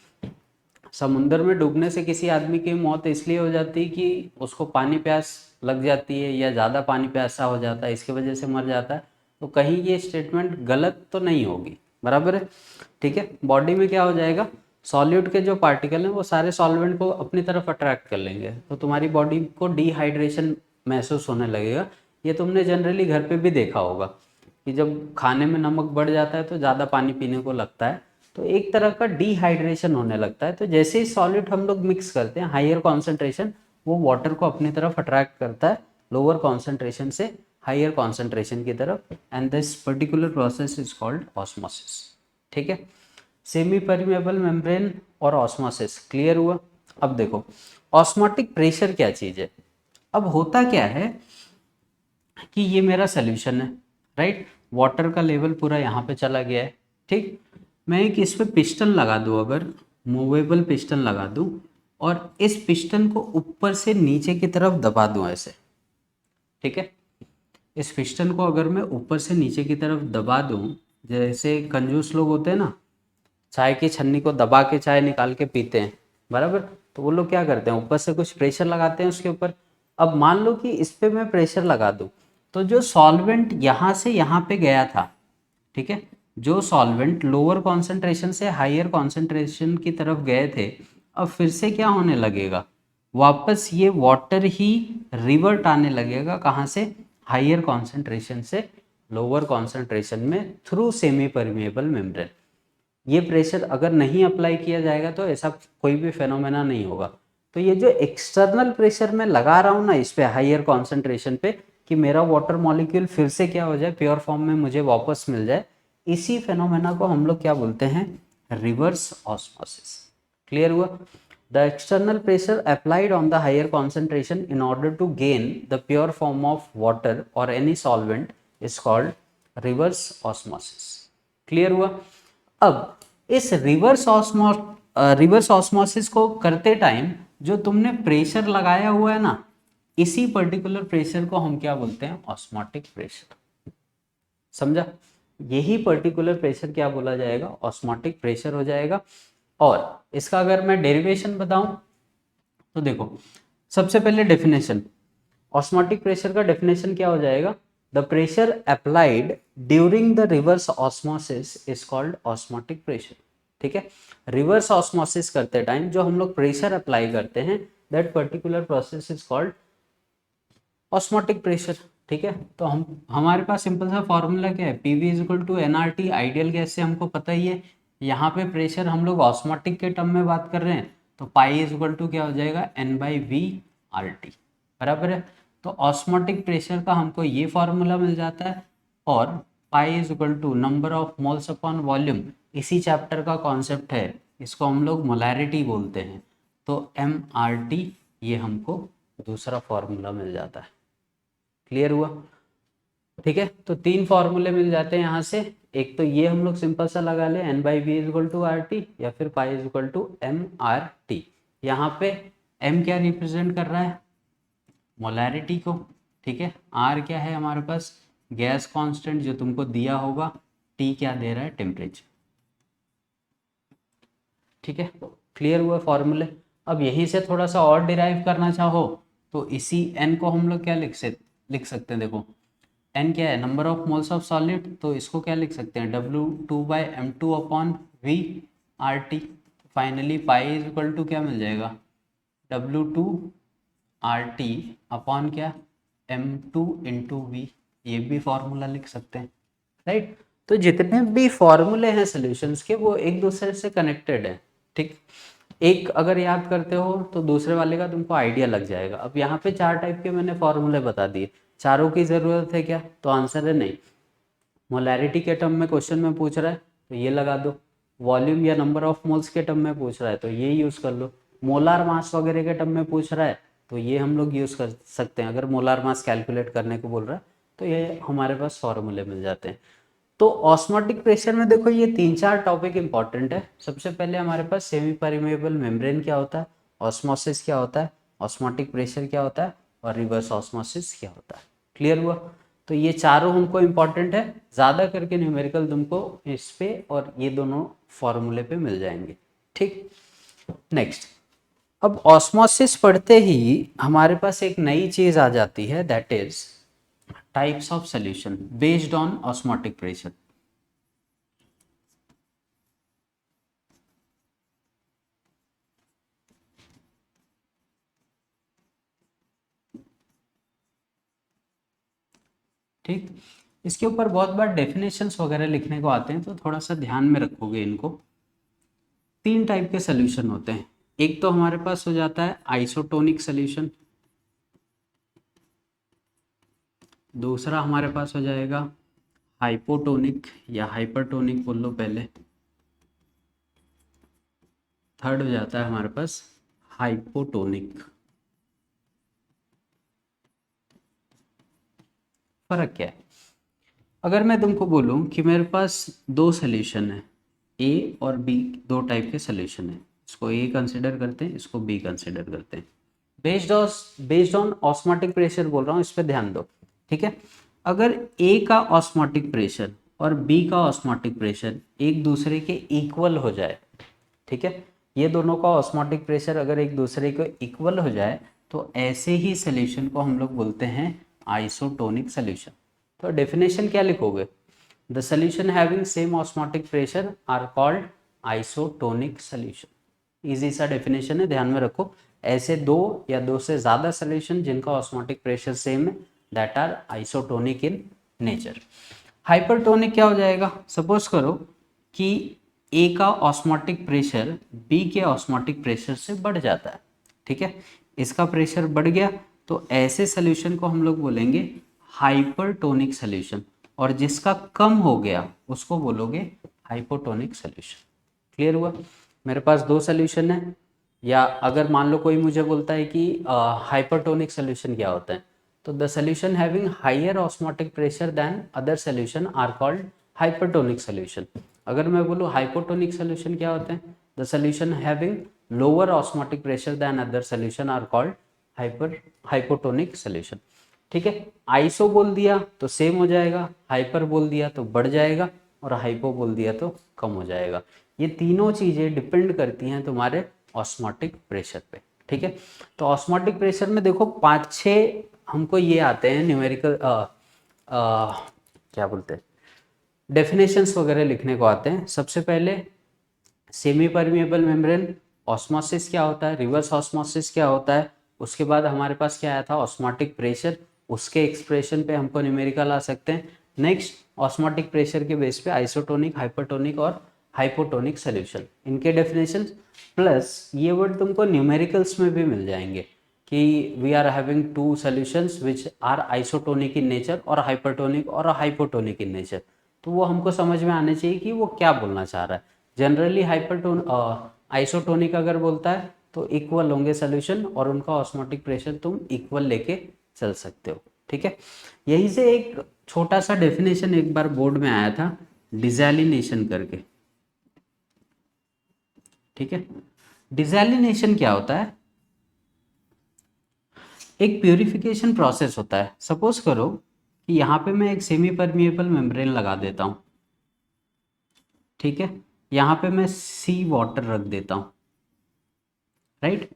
समुंदर में डूबने से किसी आदमी की मौत इसलिए हो जाती है कि उसको पानी प्यास लग जाती है या ज़्यादा पानी प्यासा हो जाता है, इसकी वजह से मर जाता है, तो कहीं ये स्टेटमेंट गलत तो नहीं होगी, बराबर है। ठीक है, बॉडी में क्या हो जाएगा, सॉल्यूट के जो पार्टिकल हैं वो सारे सॉल्वेंट को अपनी तरफ अट्रैक्ट कर लेंगे, तो तुम्हारी बॉडी को डिहाइड्रेशन महसूस होने लगेगा। ये तुमने जनरली घर पे भी देखा होगा कि जब खाने में नमक बढ़ जाता है तो ज़्यादा पानी पीने को लगता है, तो एक तरह का डिहाइड्रेशन होने लगता है। तो जैसे ही सॉलिड हम लोग मिक्स करते हैं हायर कॉन्सेंट्रेशन, वो वाटर को अपनी तरफ अट्रैक्ट करता है लोअर कॉन्सेंट्रेशन से हायर कॉन्सेंट्रेशन की तरफ, and this particular process is called osmosis. ठीक है, सेमी परमेबल मेम्ब्रेन और ऑस्मोसिस क्लियर हुआ। अब देखो ऑस्मोटिक प्रेशर क्या चीज़ है। अब होता क्या है कि ये मेरा सोल्यूशन है, राइट, वाटर का लेवल पूरा यहाँ पे चला गया है। ठीक, मैं एक इस पे पिस्टन लगा दूँ, अगर मूवेबल पिस्टन लगा दूँ और इस पिस्टन को ऊपर से नीचे की तरफ दबा दूँ ऐसे। ठीक है, इस पिस्टन को अगर मैं ऊपर से नीचे की तरफ दबा दूँ, जैसे कंजूस लोग होते हैं ना, चाय की छन्नी को दबा के चाय निकाल के पीते हैं, बराबर, तो वो लोग क्या करते हैं, ऊपर से कुछ प्रेशर लगाते हैं उसके ऊपर। अब मान लो कि इस पे मैं प्रेशर लगा दूँ तो जो सॉल्वेंट यहाँ से यहाँ पे गया था, ठीक है, जो सॉल्वेंट लोअर कॉन्सेंट्रेशन से हायर कॉन्सेंट्रेशन की तरफ गए थे, अब फिर से क्या होने लगेगा, वापस ये वाटर ही रिवर्ट आने लगेगा, कहाँ से, हायर कॉन्सेंट्रेशन से लोअर कॉन्सेंट्रेशन में थ्रू सेमी परमिएबल मेम्ब्रेन। ये प्रेशर अगर नहीं अप्लाई किया जाएगा तो ऐसा कोई भी फेनोमेना नहीं होगा। तो ये जो एक्सटर्नल प्रेशर मैं लगा रहा हूँ ना इस पे हायर कॉन्सेंट्रेशन पे, कि मेरा वाटर मॉलिक्यूल फिर से क्या हो जाए, प्योर फॉर्म में मुझे वापस मिल जाए, इसी फेनोमेना को हम लोग क्या बोलते हैं, रिवर्स ऑस्मोसिस। क्लियर हुआ? The external pressure applied on the higher concentration in order to gain the pure form of water और any solvent is called reverse osmosis. Clear हुआ? अब इस रिवर्स ऑस्मोसिस को करते टाइम जो तुमने प्रेशर लगाया हुआ है ना, इसी पर्टिकुलर प्रेशर को हम क्या बोलते हैं, ऑस्मोटिक प्रेशर। समझा? यही पर्टिकुलर प्रेशर क्या बोला जाएगा, ऑस्मोटिक प्रेशर हो जाएगा। और इसका अगर मैं डेरिवेशन बताऊं तो देखो, सबसे पहले डेफिनेशन, ऑस्मोटिक प्रेशर का डेफिनेशन क्या हो जाएगा, the pressure applied during the reverse osmosis is called osmotic pressure. ठीक है। रिवर्स ऑस्मोसिस करते टाइम जो हम लोग प्रेशर अप्लाई करते हैं, that particular process is called osmotic pressure, ठीक है। तो हमारे पास सिंपल सा फॉर्मूला क्या है, P V is equal to n R T, ideal gas से हमको पता ही है। यहाँ पे प्रेशर हम लोग ऑस्मोटिक के टर्म में बात कर रहे हैं, तो पाई इज इक्वल टू क्या हो जाएगा, n by V R T, बराबर है। तो ऑस्मोटिक प्रेशर का हमको ये फॉर्मूला मिल जाता है, और pi is equal to number of moles upon volume, इसी चैप्टर का कॉन्सेप्ट है, इसको हम लोग मोलैरिटी बोलते हैं। तो एम आर टी ये हमको दूसरा फॉर्मूला मिल जाता है। क्लियर हुआ, ठीक है। तो तीन फॉर्मूले मिल जाते हैं यहाँ से, एक तो ये हम लोग सिंपल सा लगा ले, n by V is equal to R T, या फिर pi is equal to M R T. यहाँ पे एम क्या रिप्रेजेंट कर रहा है, मोलैरिटी को, ठीक है। आर क्या है हमारे पास, गैस कांस्टेंट जो तुमको दिया होगा, टी क्या दे रहा है, टेम्परेचर, ठीक है। क्लियर हुआ फॉर्मूले। अब यहीं से थोड़ा सा और डिराइव करना चाहो तो इसी एन को हम लोग क्या लिख सकते हैं, देखो एन क्या है, number of moles of solid, तो इसको क्या लिख सकते हैं, W2/m2 upon V R T. Finally pi is equal to क्या मिल जाएगा, W2 RT अपॉन क्या, M2 × V, ये भी फॉर्मूला लिख सकते हैं, राइट। तो जितने भी फॉर्मूले हैं सॉल्यूशंस के वो एक दूसरे से कनेक्टेड है, ठीक। एक अगर याद करते हो तो दूसरे वाले का तुमको आइडिया लग जाएगा। अब यहाँ पे 4 टाइप के मैंने फॉर्मूले बता दिए, चारों की ज़रूरत है क्या, तो आंसर है नहीं। मोलैरिटी के टर्म में क्वेश्चन में पूछ रहा है तो ये लगा दो, वॉल्यूम या नंबर ऑफ मोल्स के टर्म में पूछ रहा है तो ये यूज़ कर लो, मोलार मास वगैरह के टर्म में पूछ रहा है तो ये हम लोग यूज़ कर सकते हैं। अगर मोलार मास कैलकुलेट करने को बोल रहा है तो ये हमारे पास फॉर्मूले मिल जाते हैं। तो ऑस्मोटिक प्रेशर में देखो ये 3-4 टॉपिक इंपॉर्टेंट है। सबसे पहले हमारे पास सेमी परमेबल मेम्ब्रेन क्या होता है, ऑस्मोसिस क्या होता है, ऑस्मोटिक प्रेशर क्या होता है, और रिवर्स ऑस्मोसिस क्या होता है। क्लियर हुआ। तो ये चारों हमको इंपॉर्टेंट है, ज़्यादा करके न्यूमेरिकल तुमको इस पे और ये दोनों फॉर्मूले पे मिल जाएंगे, ठीक। नेक्स्ट, अब ऑस्मोसिस पढ़ते ही हमारे पास एक नई चीज़ आ जाती है, that is types of solution based on osmotic pressure. ठीक, इसके ऊपर बहुत बार डेफिनेशंस वगैरह लिखने को आते हैं तो थोड़ा सा ध्यान में रखोगे इनको। 3 टाइप के सोल्यूशन होते हैं, एक तो हमारे पास हो जाता है आइसोटोनिक सोल्यूशन, दूसरा हमारे पास हो जाएगा हाइपोटोनिक या हाइपरटोनिक बोल लो पहले, थर्ड हो जाता है हमारे पास हाइपोटोनिक। फर्क क्या है, अगर मैं तुमको बोलूं कि मेरे पास 2 सोल्यूशन है, ए और बी, 2 टाइप के सोल्यूशन है, इसको ए कंसिडर करते हैं, इसको बी कंसिडर करते हैं, बेस्ड ऑन ऑस्मोटिक प्रेशर बोल रहा हूँ, इस पर ध्यान दो, ठीक है। अगर ए का ऑस्मोटिक प्रेशर और बी का ऑस्मोटिक प्रेशर एक दूसरे के इक्वल हो जाए, ठीक है, ये दोनों का ऑस्मोटिक प्रेशर अगर एक दूसरे को इक्वल हो जाए तो ऐसे ही सोल्यूशन को हम लोग बोलते हैं आइसोटोनिक सोल्यूशन। तो डेफिनेशन क्या लिखोगे, the solution having same osmotic pressure are called isotonic solution. Easy सा डेफिनेशन है, ध्यान में रखो। ऐसे 2 या 2 से ज़्यादा सोल्यूशन जिनका ऑस्मोटिक प्रेशर सेम है, that are isotonic in nature. Hypertonic क्या हो जाएगा, सपोज करो कि ए का ऑस्मोटिक प्रेशर बी के ऑस्मोटिक प्रेशर से बढ़ जाता है, ठीक है, इसका प्रेशर बढ़ गया तो ऐसे सोल्यूशन को हम लोग बोलेंगे हाइपरटोनिक सोल्यूशन, और जिसका कम हो गया उसको बोलोगे हाइपोटोनिक सोल्यूशन। क्लियर हुआ। मेरे पास 2 सोल्यूशन है, या अगर मान लो कोई मुझे बोलता है कि हाइपरटोनिक सोल्यूशन क्या होता है, तो the solution having higher osmotic pressure than other solution are called hypertonic solution. अगर मैं बोलूँ हाइपोटोनिक सोल्यूशन क्या होते हैं, the solution having lower osmotic pressure than other solution are called hypotonic solution, ठीक है। आइसो बोल दिया तो सेम हो जाएगा, हाइपर बोल दिया तो बढ़ जाएगा, और हाइपो बोल दिया तो कम हो जाएगा। ये तीनों चीज़ें डिपेंड करती हैं तुम्हारे ऑस्मोटिक प्रेशर पे, ठीक है। तो ऑस्मोटिक प्रेशर में देखो 5-6 हमको ये आते हैं न्यूमेरिकल क्या बोलते हैं, डेफिनेशंस वगैरह लिखने को आते हैं। सबसे पहले सेमी परमिएबल मेम्ब्रेन, ऑस्मोसिस क्या होता है, रिवर्स ऑस्मोसिस क्या होता है, उसके बाद हमारे पास क्या आया था, ऑस्मोटिक प्रेशर, उसके एक्सप्रेशन पे हमको न्यूमेरिकल आ सकते हैं। नेक्स्ट ऑस्मोटिक प्रेशर के बेस पे आइसोटोनिक, हाइपरटोनिक और हाइपोटोनिक सोल्यूशन, इनके डेफिनेशन प्लस ये वर्ड तुमको न्यूमेरिकल्स में भी मिल जाएंगे कि we are having two solutions which are isotonic in nature और हाइपरटोनिक और हाइपोटोनिक इन नेचर। तो वो हमको समझ में आने चाहिए कि वो क्या बोलना चाह रहा है। जनरली आइसोटोनिक अगर बोलता है तो इक्वल होंगे सोल्यूशन और उनका ऑस्मोटिक प्रेशर तुम इक्वल लेके चल सकते हो। ठीक है, यहीं से एक छोटा सा डेफिनेशन एक बार बोर्ड में आया था, डिसैलिनेशन करके। ठीक है, डिसैलिनेशन क्या होता है, एक प्यूरिफिकेशन प्रोसेस होता है। सपोज करो कि यहाँ पे मैं एक सेमी परमिएबल मेम्ब्रेन लगा देता हूँ, ठीक है, यहाँ पे मैं सी वाटर रख देता हूँ, राइट।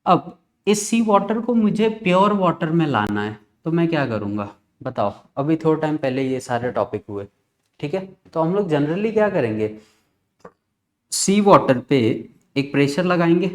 अब इस सी वाटर को मुझे प्योर वाटर में लाना है, तो मैं क्या करूँगा बताओ। अभी थोड़ा टाइम पहले ये सारे टॉपिक हुए, ठीक है। तो हम लोग जनरली क्या करेंगे, सी वाटर पे एक प्रेशर लगाएंगे,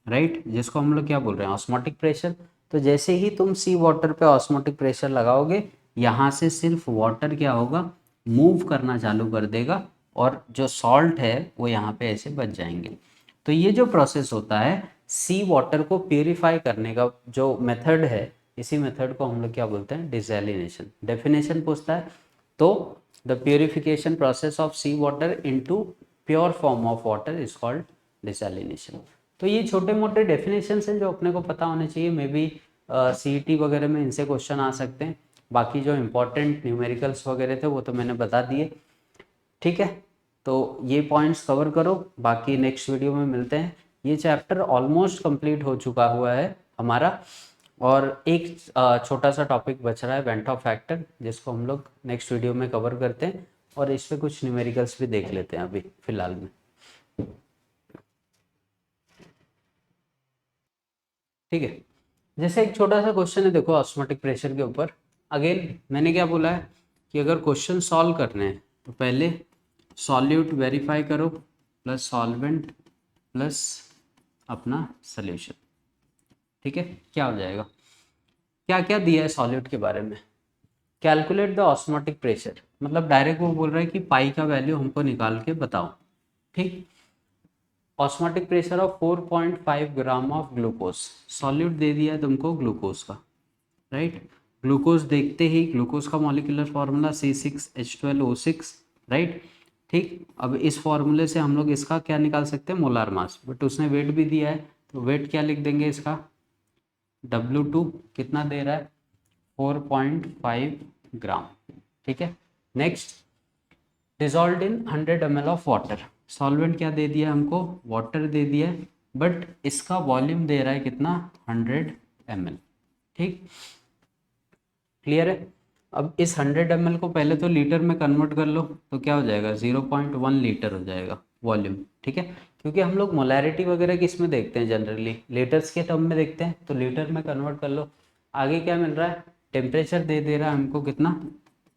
राइट, जिसको हम लोग क्या बोल रहे हैं, ऑस्मोटिक प्रेशर। तो जैसे ही तुम सी वाटर पे ऑस्मोटिक प्रेशर लगाओगे, यहाँ से सिर्फ वाटर क्या होगा, मूव करना चालू कर देगा और जो सॉल्ट है वो यहाँ पे ऐसे बच जाएंगे। तो ये जो प्रोसेस होता है सी वाटर को प्यूरिफाई करने का जो मेथड है, इसी मेथड को हम लोग क्या बोलते हैं, डिसैलिनेशन। डेफिनेशन पूछता है तो the purification process of sea water into pure form of water is called desalination. तो ये छोटे मोटे डेफिनेशन हैं जो अपने को पता होने चाहिए। मे बी सीईटी वगैरह में इनसे क्वेश्चन आ सकते हैं। बाकी जो इम्पोर्टेंट न्यूमेरिकल्स वगैरह थे वो तो मैंने बता दिए। ठीक है, तो ये पॉइंट्स कवर करो, बाकी नेक्स्ट वीडियो में मिलते हैं। ये चैप्टर ऑलमोस्ट कंप्लीट हो चुका हुआ है हमारा, और एक छोटा सा टॉपिक बच रहा है वेंट ऑफ फैक्टर, जिसको हम लोग नेक्स्ट वीडियो में कवर करते हैं और इस पे कुछ न्यूमेरिकल्स भी देख लेते हैं अभी फिलहाल में। ठीक है, जैसे एक छोटा सा क्वेश्चन है देखो ऑस्मोटिक प्रेशर के ऊपर। अगेन मैंने क्या बोला है कि अगर क्वेश्चन सॉल्व करने हैं तो पहले सॉल्यूट वेरीफाई करो प्लस सॉल्वेंट प्लस अपना सॉल्यूशन। ठीक है, क्या हो जाएगा, क्या क्या दिया है सॉल्यूट के बारे में। कैलकुलेट द ऑस्मोटिक प्रेशर, मतलब डायरेक्ट वो बोल रहा है कि पाई का वैल्यू हमको निकाल के बताओ। ठीक, osmotic pressure of 4.5 gram of glucose, solute दे दिया है तुमको ग्लूकोज का, राइट। ग्लूकोज देखते ही ग्लूकोज का मॉलिक्यूलर फार्मूला C6H12O6, राइट। ठीक, अब इस फार्मूले से हम लोग इसका क्या निकाल सकते हैं, मोलार मास, बट उसने वेट भी दिया है तो वेट क्या लिख देंगे इसका, W2 कितना दे रहा है, 4.5 ग्राम। ठीक है, next dissolve in 100 ml of water, solvent क्या दे दिया हमको, वाटर दे दिया है, बट इसका वॉल्यूम दे रहा है कितना, 100 ml। ठीक, क्लियर है। अब इस 100 ml को पहले तो लीटर में कन्वर्ट कर लो तो क्या हो जाएगा, 0.1 लीटर हो जाएगा वॉल्यूम। ठीक है, क्योंकि हम लोग मोलैरिटी वगैरह किस में देखते हैं, जनरली लीटर्स के टर्म में देखते हैं, तो लीटर में कन्वर्ट कर लो। आगे क्या मिल रहा है, टेम्परेचर दे रहा है हमको कितना,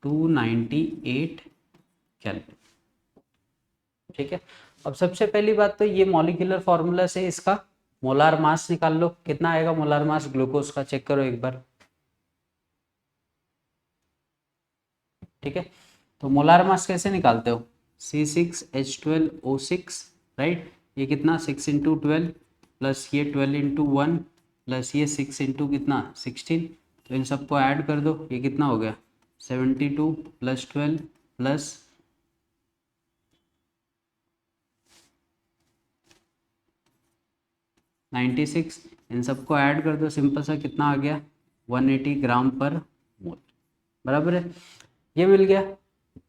298 केल्विन। ठीक है, अब सबसे पहली बात तो ये मॉलिक्यूलर फार्मूला से इसका मोलार मास निकाल लो, कितना आएगा मोलार मास ग्लूकोज का, चेक करो एक बार। ठीक है, तो मोलार मास कैसे निकालते हो, C6H12O6, राइट। ये कितना 6 × 12 प्लस ये 12 × 1 प्लस ये 6 कितना 16, तो इन सबको ऐड कर दो, ये कितना हो गया 72 प्लस 12 प्लस 96, इन सबको ऐड कर दो, सिंपल सा कितना आ गया 180 ग्राम पर मोल, बराबर है, ये मिल गया।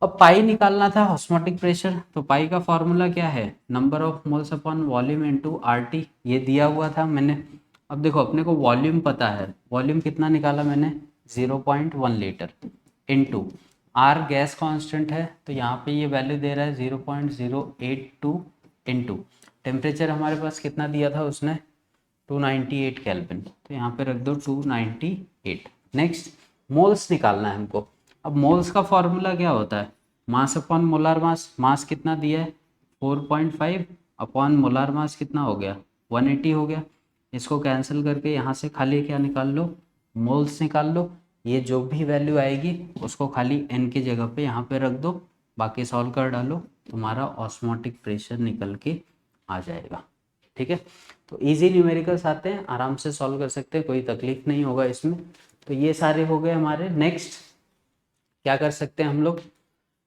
अब पाई निकालना था ऑस्मोटिक प्रेशर, तो पाई का फॉर्मूला क्या है, number of moles upon volume into RT, ये दिया हुआ था मैंने। अब देखो अपने को वॉल्यूम पता है, वॉल्यूम कितना निकाला मैंने 0.1 litre, into R gas constant है तो यहाँ पे ये वैल्यू दे रहा है 0.082, इनटू टेम्परेचर हमारे पास कितना दिया था उसने 298 केल्विन, तो यहाँ पे रख दो 298। नेक्स्ट मोल्स निकालना है हमको। अब मोल्स का फॉर्मूला क्या होता है, मास अपॉन मोलार मास, मास कितना दिया है 4.5 अपॉन मोलार मास कितना हो गया, 180 हो गया। इसको कैंसिल करके यहाँ से खाली क्या निकाल लो, मोल्स निकाल लो। ये जो भी वैल्यू आएगी उसको खाली n की जगह पे यहाँ पे रख दो, बाकी सॉल्व कर डालो, तुम्हारा ऑस्मोटिक प्रेशर निकल के आ जाएगा। ठीक है, तो इजी न्यूमेरिकल्स आते हैं, आराम से सॉल्व कर सकते हैं, कोई तकलीफ नहीं होगा इसमें। तो ये सारे हो गए हमारे। नेक्स्ट क्या कर सकते हैं हम लोग,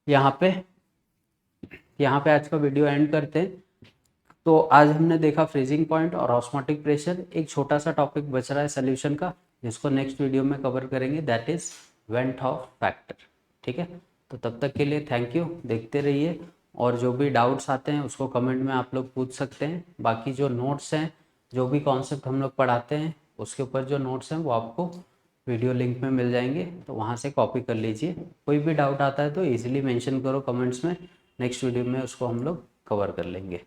यहाँ पे आज का वीडियो एंड करते हैं। तो आज हमने देखा फ्रीजिंग पॉइंट और ऑस्मोटिक प्रेशर। एक छोटा सा टॉपिक बच रहा है सोल्यूशन का, जिसको नेक्स्ट वीडियो में कवर करेंगे, that is went half factor. ठीक है, तो तब तक के लिए थैंक यू, देखते रहिए, और जो भी डाउट्स आते हैं उसको कमेंट में आप लोग पूछ सकते हैं। बाकी जो नोट्स हैं, जो भी कॉन्सेप्ट हम लोग पढ़ाते हैं उसके ऊपर जो नोट्स हैं वो आपको वीडियो लिंक में मिल जाएंगे, तो वहाँ से कॉपी कर लीजिए। कोई भी डाउट आता है तो ईजिली मेंशन करो कमेंट्स में, नेक्स्ट वीडियो में उसको हम लोग कवर कर लेंगे।